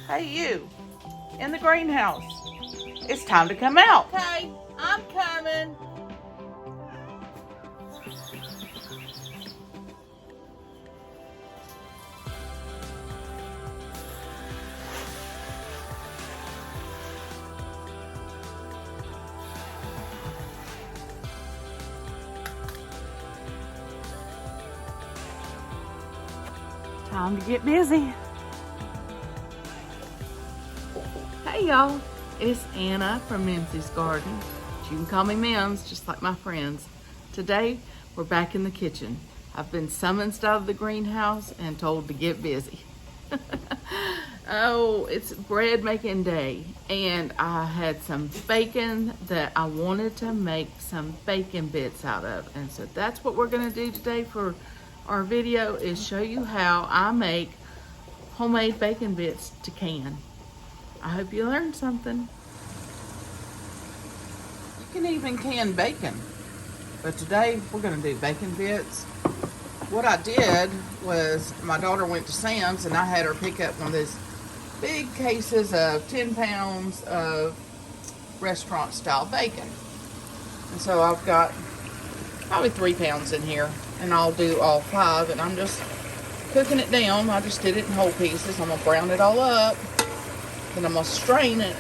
Hey, you in the greenhouse. It's time to come out. Okay, I'm coming. Time to get busy. Hey y'all, it's Anna from Mimsy's Garden. You can call me Mims, just like my friends. Today, we're back in the kitchen. I've been summoned out of the greenhouse and told to get busy. Oh, it's bread making day, and I had some bacon that I wanted to make some bacon bits out of. And so that's what we're gonna do today for our video, is show you how I make homemade bacon bits to can. I hope you learned something. You can even can bacon, but today we're gonna do bacon bits. What I did was my daughter went to Sam's and I had her pick up one of those big cases of 10 pounds of restaurant style bacon. And so I've got probably 3 pounds in here, and I'll do all 5, and I'm just cooking it down. I just did it in whole pieces. I'm gonna brown it all up. Then I'm going to strain it,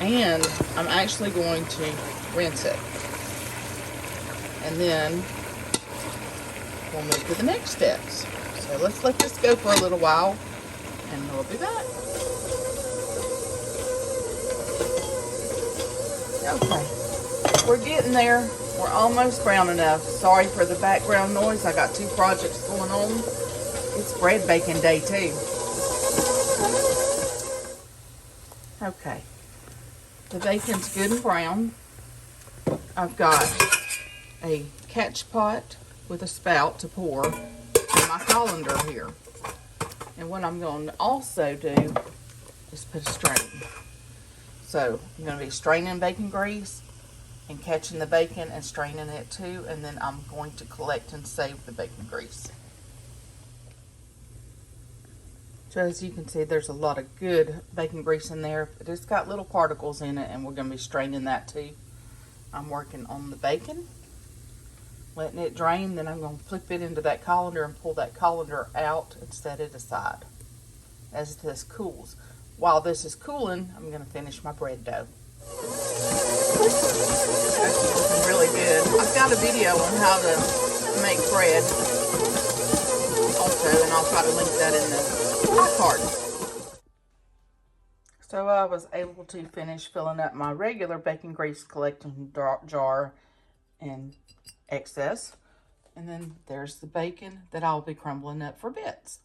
and I'm actually going to rinse it. And then we'll move to the next steps. So let's let this go for a little while, and we'll be back. Okay, we're getting there. We're almost brown enough. Sorry for the background noise. I got 2 projects going on. It's bread baking day too. Okay, the bacon's good and brown. I've got a catch pot with a spout to pour in my colander here. And what I'm going to also do is put a strain. So I'm going to be straining bacon grease and catching the bacon and straining it too. And then I'm going to collect and save the bacon grease. So as you can see, there's a lot of good bacon grease in there, but it's got little particles in it, and we're going to be straining that too. I'm working on the bacon, letting it drain, then I'm going to flip it into that colander and pull that colander out and set it aside as this cools. While this is cooling, I'm going to finish my bread dough. It's looking really good. I've got a video on how to make bread also, and I'll try to link that in the card. So I was able to finish filling up my regular bacon grease collecting jar and excess. And then there's the bacon that I'll be crumbling up for bits.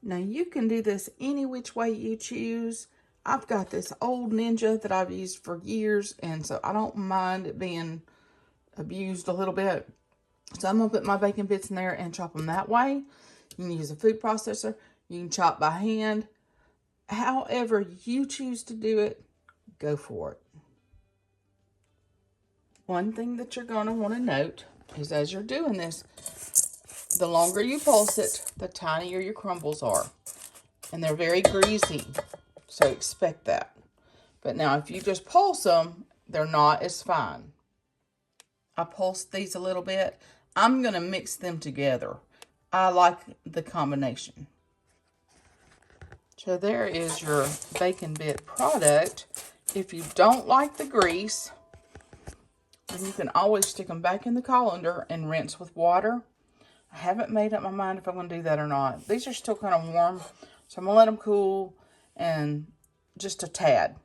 Now you can do this any which way you choose. I've got this old Ninja that I've used for years, and so I don't mind it being abused a little bit. So I'm going to put my bacon bits in there and chop them that way. You can use a food processor. You can chop by hand. However you choose to do it, go for it. One thing that you're going to want to note is as you're doing this, the longer you pulse it, the tinier your crumbles are. And they're very greasy, so expect that. But now if you just pulse them, they're not as fine. I pulsed these a little bit. I'm going to mix them together. I like the combination. So there is your bacon bit product. If you don't like the grease, then you can always stick them back in the colander and rinse with water. I haven't made up my mind if I'm going to do that or not. These are still kind of warm, so I'm going to let them cool and just a tad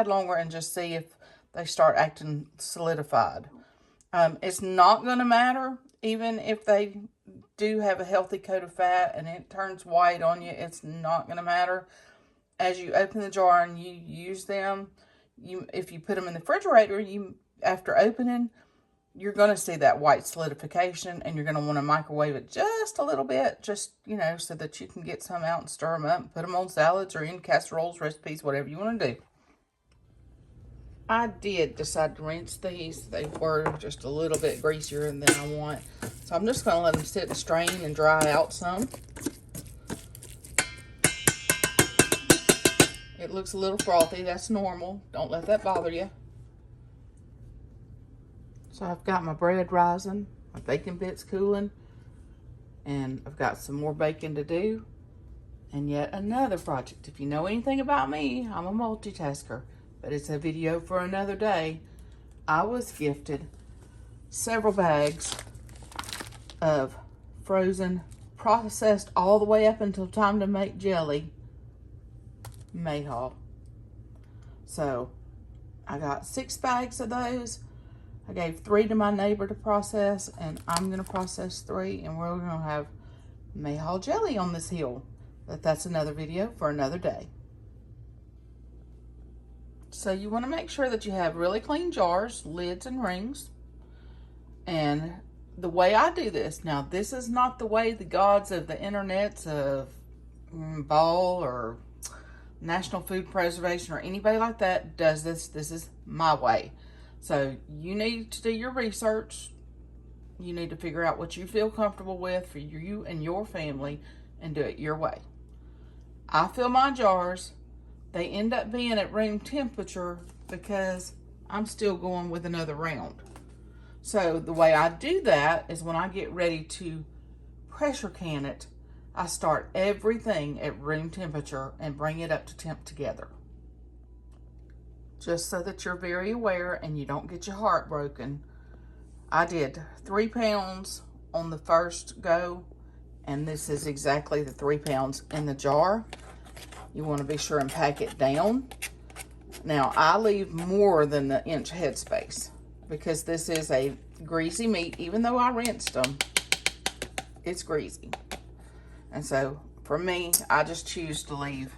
longer, and just see if they start acting solidified. It's not going to matter, even if they do have a healthy coat of fat and it turns white on you, it's not going to matter. As you open the jar and you use them, if you put them in the refrigerator, after opening, you're going to see that white solidification, and you're going to want to microwave it just a little bit, just, you know, so that you can get some out and stir them up and put them on salads or in casseroles, recipes, whatever you want to do. I did decide to rinse these. They were just a little bit greasier than I want. So I'm just going to let them sit and strain and dry out some. It looks a little frothy. That's normal. Don't let that bother you. So I've got my bread rising, my bacon bits cooling, and I've got some more bacon to do, and yet another project. If you know anything about me, I'm a multitasker, but it's a video for another day. I was gifted several bags of frozen, processed all the way up until time to make jelly, Mayhaw. So I got 6 bags of those. I gave 3 to my neighbor to process, and I'm going to process 3, and we're going to have Mayhaw jelly on this hill. But that's another video for another day. So you want to make sure that you have really clean jars, lids, and rings. And the way I do this, now this is not the way the gods of the internets of Ball or National Food Preservation or anybody like that does this. This is my way. So you need to do your research. You need to figure out what you feel comfortable with for you and your family and do it your way. I fill my jars. They end up being at room temperature because I'm still going with another round. So the way I do that is when I get ready to pressure can it, I start everything at room temperature and bring it up to temp together. Just so that you're very aware and you don't get your heart broken. I did 3 pounds on the first go, and this is exactly the 3 pounds in the jar. You want to be sure and pack it down. Now, I leave more than the inch headspace because this is a greasy meat. Even though I rinsed them, it's greasy. And so, for me, I just choose to leave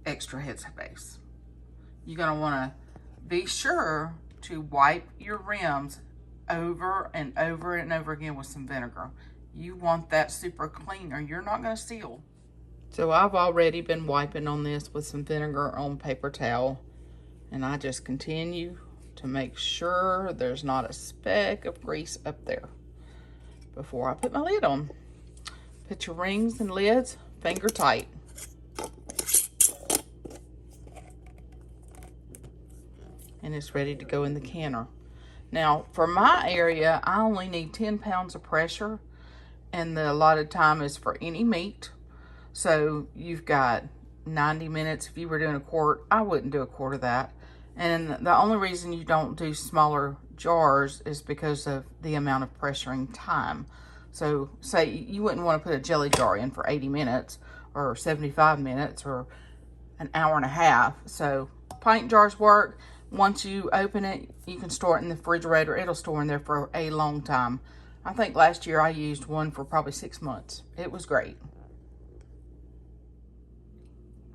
extra headspace. You're going to want to be sure to wipe your rims over and over and over again with some vinegar. You want that super clean or you're not going to seal. So I've already been wiping on this with some vinegar on paper towel. And I just continue to make sure there's not a speck of grease up there before I put my lid on. Put your rings and lids finger tight. And it's ready to go in the canner. Now, for my area, I only need 10 pounds of pressure, and the allotted time is for any meat. So you've got 90 minutes. If you were doing a quart, I wouldn't do a quart of that. And the only reason you don't do smaller jars is because of the amount of pressuring time. So say you wouldn't want to put a jelly jar in for 80 minutes or 75 minutes or an hour and a half. So pint jars work. Once you open it, you can store it in the refrigerator. It'll store in there for a long time. I think last year I used one for probably 6 months. It was great.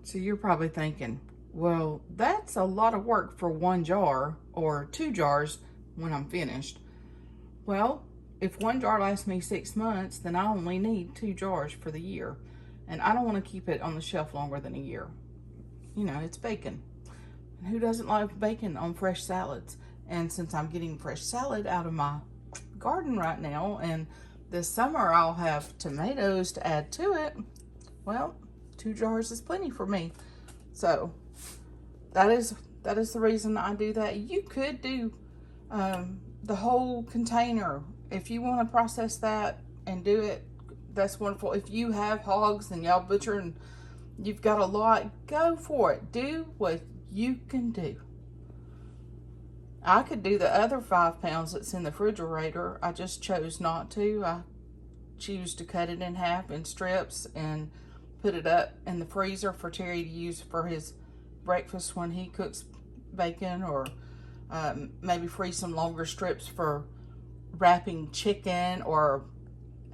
So you're probably thinking, well, that's a lot of work for 1 jar or 2 jars when I'm finished. Well, if 1 jar lasts me 6 months, then I only need 2 jars for the year. And I don't want to keep it on the shelf longer than a year. You know, it's bacon. And who doesn't like bacon on fresh salads? And since I'm getting fresh salad out of my garden right now, and this summer I'll have tomatoes to add to it, well, 2 jars is plenty for me. So that is the reason I do that. You could do the whole container. If you want to process that and do it, that's wonderful. If you have hogs and y'all butcher and you've got a lot, go for it. Do what you can do. I could do the other 5 pounds that's in the refrigerator. I just chose not to. I choose to cut it in half in strips and put it up in the freezer for Terry to use for his breakfast when he cooks bacon, or maybe freeze some longer strips for wrapping chicken or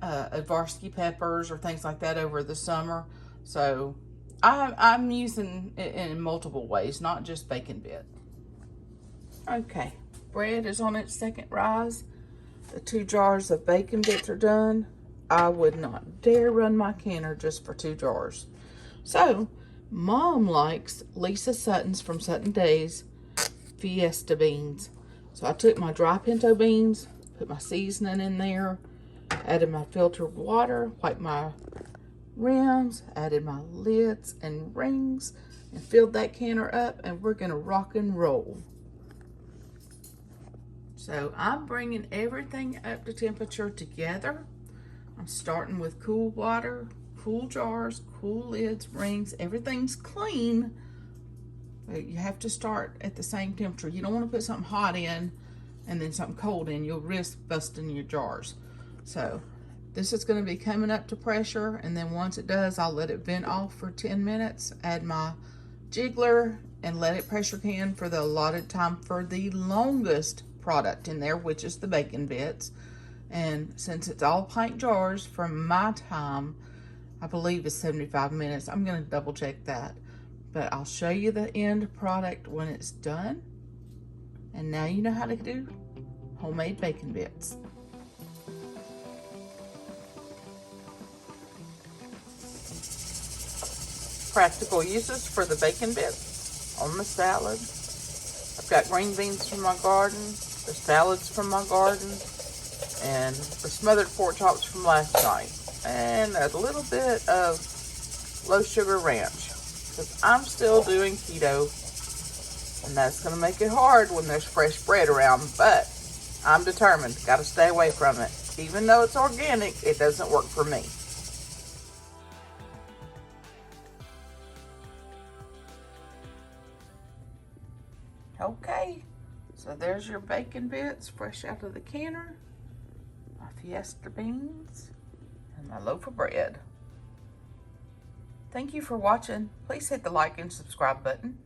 Varsky peppers or things like that over the summer. So I'm using it in multiple ways, not just bacon bit. Okay, bread is on its second rise. The 2 jars of bacon bits are done. I would not dare run my canner just for 2 jars. So, Mom likes Lisa Sutton's from Sutton Daze Fiesta beans. So I took my dry pinto beans, put my seasoning in there, added my filtered water, wiped my rims, added my lids and rings, and filled that canner up, and we're gonna rock and roll. So I'm bringing everything up to temperature together. I'm starting with cool water, cool jars, cool lids, rings, everything's clean. But you have to start at the same temperature. You don't want to put something hot in and then something cold in. You'll risk busting your jars. So this is going to be coming up to pressure, and then once it does, I'll let it vent off for 10 minutes, add my jiggler, and let it pressure can for the allotted time for the longest product in there, which is the bacon bits. And since it's all pint jars, from my time, I believe it's 75 minutes. I'm going to double check that. But I'll show you the end product when it's done. And now you know how to do homemade bacon bits. Practical uses for the bacon bits on the salad. I've got green beans from my garden, the salads from my garden, and the smothered pork chops from last night, and a little bit of low sugar ranch, because I'm still doing keto, and that's going to make it hard when there's fresh bread around, but I'm determined. Got to stay away from it. Even though it's organic, it doesn't work for me. Okay, so there's your bacon bits fresh out of the canner, my Fiesta beans, and my loaf of bread. Thank you for watching. Please hit the like and subscribe button.